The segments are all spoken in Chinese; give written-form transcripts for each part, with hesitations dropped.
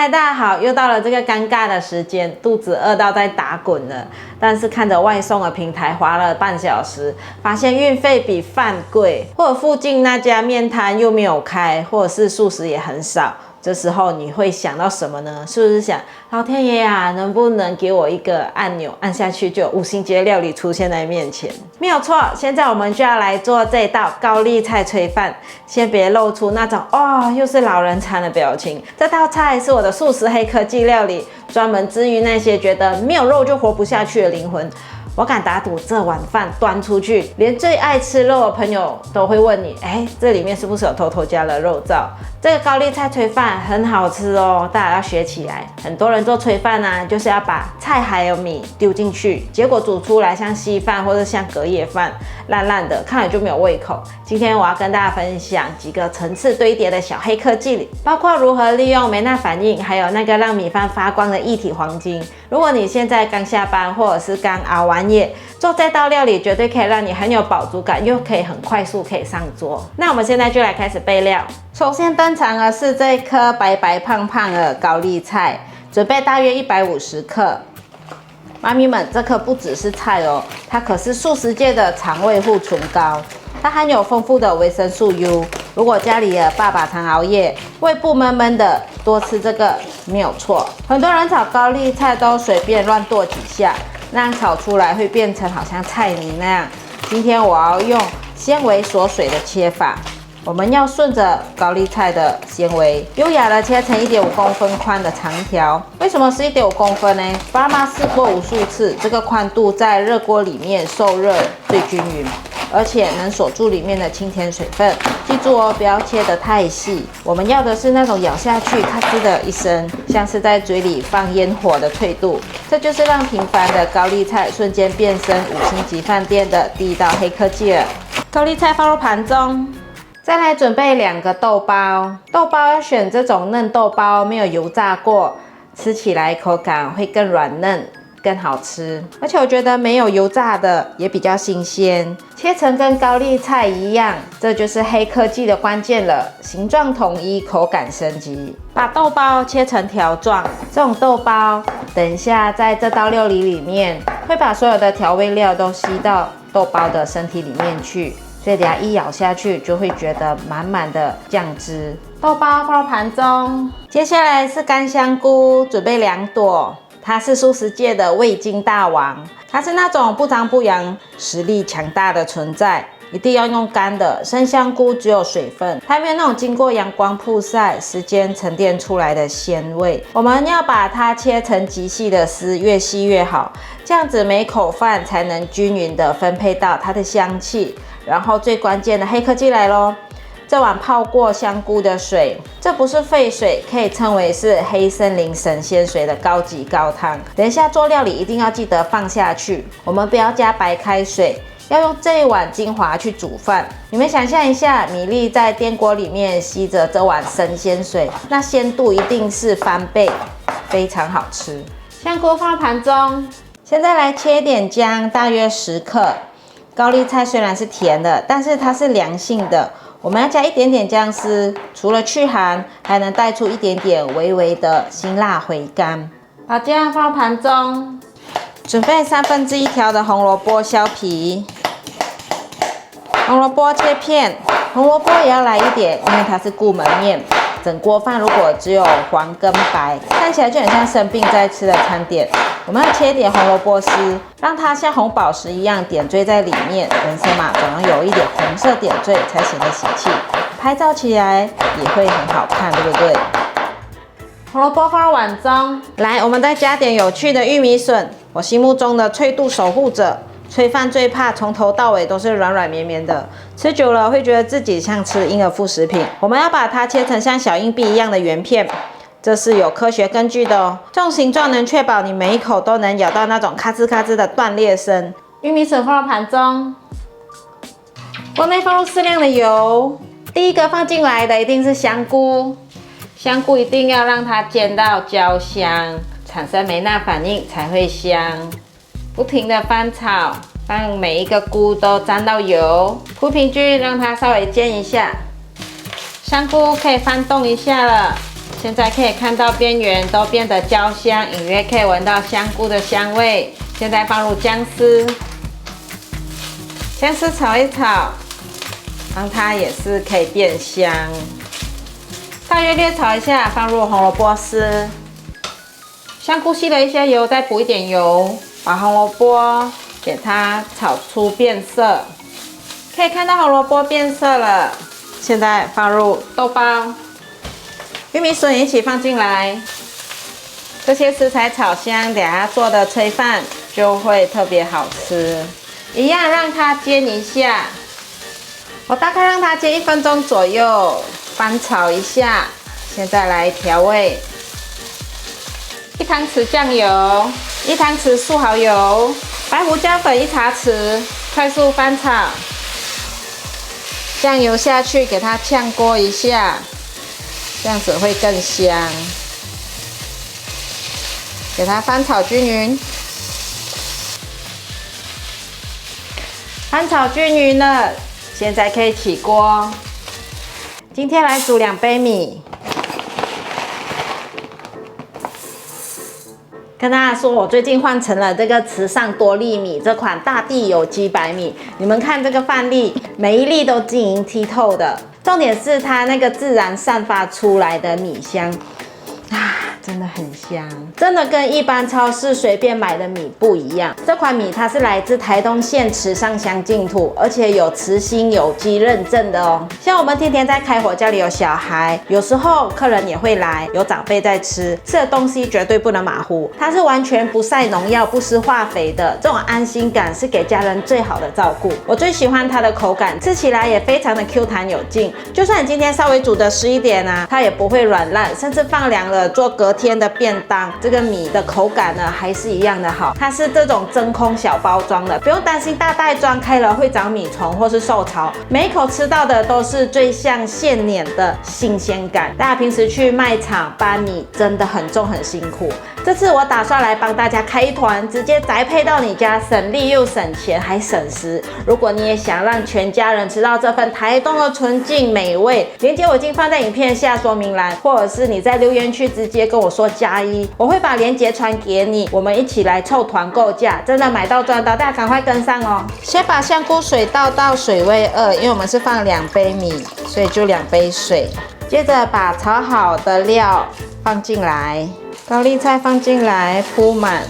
嗨，大家好，又到了這個尷尬的時間，肚子餓到在打滾了。但是看着外送的平台滑了半小時，發現運費比飯貴，或者附近那家麵攤又沒有開，或者是素食也很少。這時候你會想到什麼呢？是不是想老天爺啊，能不能給我一個按鈕，按下去就有五星級的料理出現在面前？沒有錯，現在我們就要來做這道高麗菜炊飯。先別露出那種又是老人餐的表情。這道菜是我的素食黑科技料理，專門治癒那些覺得沒有肉就活不下去的靈魂。我敢打賭，這碗飯端出去，連最愛吃肉的朋友都會問你：這裡面是不是有偷偷加了肉燥？這個高麗菜炊飯很好吃哦，大家要學起來。很多人做炊飯啊，就是要把菜還有米丟進去，結果煮出來像稀飯或者像隔夜飯，爛爛的，看了就沒有胃口。今天我要跟大家分享幾個層次堆疊的小黑科技，包括如何利用梅納反應，還有那個讓米飯發光的一體黃金。如果你現在剛下班，或者是剛熬完夜，做這道料理絕對可以讓你很有飽足感，又可以很快速可以上桌。那我們現在就來開始備料。首先登場的是這一顆白白胖胖的高麗菜，準備大約150克。媽咪們，這顆不只是菜哦，它可是素食界的腸胃護唇膏，它含有豐富的維生素 U。如果家裡的爸爸常熬夜，胃部悶悶的，多吃這個沒有錯。很多人炒高麗菜都隨便亂剁幾下，那樣炒出來會變成好像菜泥那樣。今天我要用纖維鎖水的切法，我們要順着高麗菜的纖維，優雅的切成1.5公分寬的長條。為什麼是1.5公分呢？爸媽試過無數次，這個寬度在熱鍋裡面受熱最均勻，而且能鎖住裡面的清甜水分。記住哦，不要切得太細。我們要的是那種咬下去咔吱的一聲，像是在嘴裡放煙火的脆度。這就是讓平凡的高麗菜瞬間變身5星級飯店的第一道黑科技了。高麗菜放入盤中。再來準備2個豆包，豆包要選這種嫩豆包，沒有油炸過，吃起來口感會更軟嫩，更好吃。而且我覺得沒有油炸的也比較新鮮，切成跟高麗菜一樣，這就是黑科技的關鍵了，形狀統一，口感升級。把豆包切成條狀，這種豆包等一下在這道料理裡面會把所有的調味料都吸到豆包的身體裡面去。所以等下一咬下去，就會覺得滿滿的醬汁。豆包放入盤中，接下來是乾香菇，準備2朵。它是素食界的味精大王，它是那種不張不揚、實力強大的存在。一定要用乾的，生香菇只有水分，它沒有那種經過陽光曝曬、時間沉澱出來的鮮味。我們要把它切成極細的絲，越細越好，這樣子每口飯才能均勻的分配到它的香氣。然後最關鍵的黑科技來咯，這碗泡過香菇的水，這不是廢水，可以稱為是黑森林神仙水的高級高湯。等一下做料理一定要記得放下去，我們不要加白開水，要用這一碗精華去煮飯。你們想象一下，米粒在電鍋裡面吸着這碗神仙水，那鮮度一定是翻倍，非常好吃。香菇放盤中，現在來切一點薑，大約10克。高麗菜雖然是甜的，但是它是涼性的，我們要加一點點薑絲，除了去寒，還能帶出一點點微微的辛辣回甘。把薑放盤中，準備1/3條的紅蘿蔔削皮，紅蘿蔔切片，紅蘿蔔也要來一點，因為它是顧門面。整鍋飯如果只有黃跟白，看起來就很像生病在吃的餐點。我們要切一點紅蘿蔔絲，讓它像紅寶石一樣點綴在裡面。人生嘛，總要有一點紅色點綴才顯得喜氣，拍照起來也會很好看，對不对？紅蘿蔔放入碗中，來，我們再加點有趣的玉米筍，我心目中的脆度守護者。炊飯最怕從頭到尾都是軟軟綿綿的，吃久了會覺得自己像吃嬰兒副食品。我們要把它切成像小硬幣一樣的圓片，這是有科學根據的哦。這種形狀能確保你每一口都能咬到那種咔吱咔吱的斷裂聲。玉米筍放入盤中，鍋內放入適量的油。第一個放進來的一定是香菇，香菇一定要讓它煎到焦香，產生梅納反應才會香。不停的翻炒，讓每一個菇都沾到油，鋪平均，讓它稍微煎一下。香菇可以翻動一下了，現在可以看到邊緣都變得焦香，隱約可以聞到香菇的香味。現在放入薑絲，薑絲炒一炒，讓它也是可以變香。大約略炒一下，放入紅蘿蔔絲，香菇吸了一些油，再補一點油，把紅蘿蔔給它炒出變色。可以看到紅蘿蔔變色了，現在放入豆包、玉米筍一起放進來。這些食材炒香，等下做的炊飯就會特別好吃。一樣讓它煎一下，我大概讓它煎1分鐘左右，翻炒一下。現在來調味：1湯匙醬油，1湯匙素蠔油，白胡椒粉1茶匙，快速翻炒。醬油下去，給它炝鍋一下，這樣子會更香。給它翻炒均勻，翻炒均勻了，現在可以起鍋。今天來煮2杯米。跟大家說，我最近換成了這個池上多粒米，這款大地有機白米。你們看這個飯粒，每一粒都晶瑩剔透的，重點是它那個自然散發出來的米香啊，真的很香，真的跟一般超市隨便買的米不一樣。這款米它是來自台東縣池上鄉淨土，而且有慈心有機認證的哦。像我們天天在開火，家裡有小孩，有時候客人也會來，有長輩在吃，吃的東西絕對不能馬虎。它是完全不曬農藥、不施化肥的，這種安心感是給家人最好的照顧。我最喜歡它的口感，吃起來也非常的 Q 彈有勁。就算你今天稍微煮的濕一點啊，它也不會軟爛，甚至放涼了做隔天的便當，這個米的口感呢還是一樣的好。它是這種真空小包裝的，不用擔心大袋裝開了會長米蟲或是受潮，每一口吃到的都是最像現碾的新鮮感。大家平時去賣場搬米真的很重很辛苦，這次我打算來幫大家開一團，直接宅配到你家，省力又省錢還省時。如果你也想讓全家人吃到這份台東的純淨美味，鏈接我已經放在影片下說明欄，或者是你在留言區直接跟我說加1，我會把鏈接傳給你，我們一起來湊團購價，真的買到賺到，大家趕快跟上哦。先把香菇水倒到水位2，因為我們是放2杯米，所以就2杯水。接着把炒好的料放進來，高麗菜放進來鋪滿，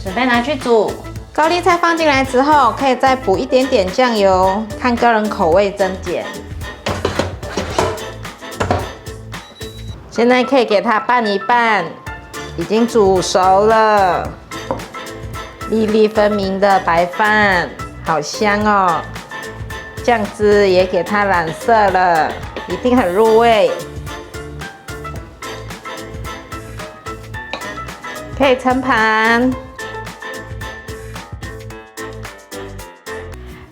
準備拿去煮。高麗菜放進來之後，可以再補一點點醬油，看個人口味增減。現在可以給它拌一拌，已經煮熟了，粒粒分明的白飯，好香哦！醬汁也給它染色了，一定很入味。可以盛盤，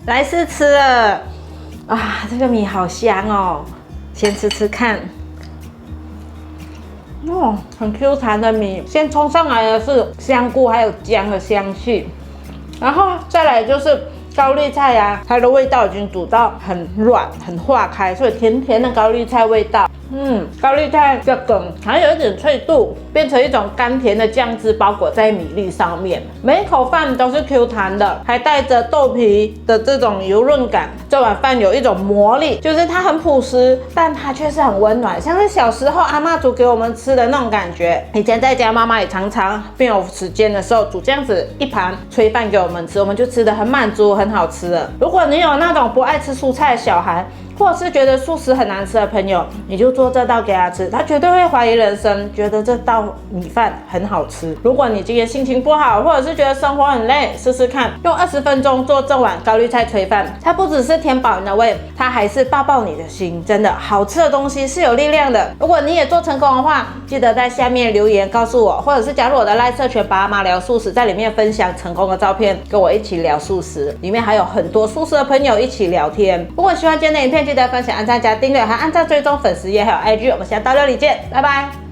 來試吃了啊！這個米好香哦，先吃吃看。哦，很 Q 彈的米，先冲上來的是香菇還有薑的香氣，然後再來就是高麗菜呀，它的味道已經煮到很軟很化開，所以甜甜的高麗菜味道。高麗菜的梗還有一點脆度，變成一種甘甜的醬汁包裹在米粒上面，每一口飯都是 Q 彈的，還帶着豆皮的這種油潤感。這碗飯有一種魔力，就是它很樸實，但它卻是很溫暖，像是小時候阿嬤煮給我們吃的那種感覺。以前在家，媽媽也常常沒有時間的時候煮這樣子一盤炊飯給我們吃，我們就吃得很滿足，很好吃了。如果你有那種不愛吃蔬菜的小孩，或者是覺得素食很難吃的朋友，你就做這道給他吃，他絕对會懷疑人生，覺得這道米飯很好吃。如果你今天心情不好，或者是覺得生活很累，試試看，用20分鐘做這碗高麗菜炊飯，它不只是填飽你的胃，它還是抱抱你的心。真的，好吃的東西是有力量的。如果你也做成功的話，記得在下面留言告訴我，或者是加入我的賴社群爸媽聊素食，在裡面分享成功的照片，跟我一起聊素食，裡面還有很多素食的朋友一起聊天。如果喜歡今天的影片，記得分享、按讚、加訂閱，還按讚追蹤粉絲頁還有 IG，我們下次到料理見，拜拜。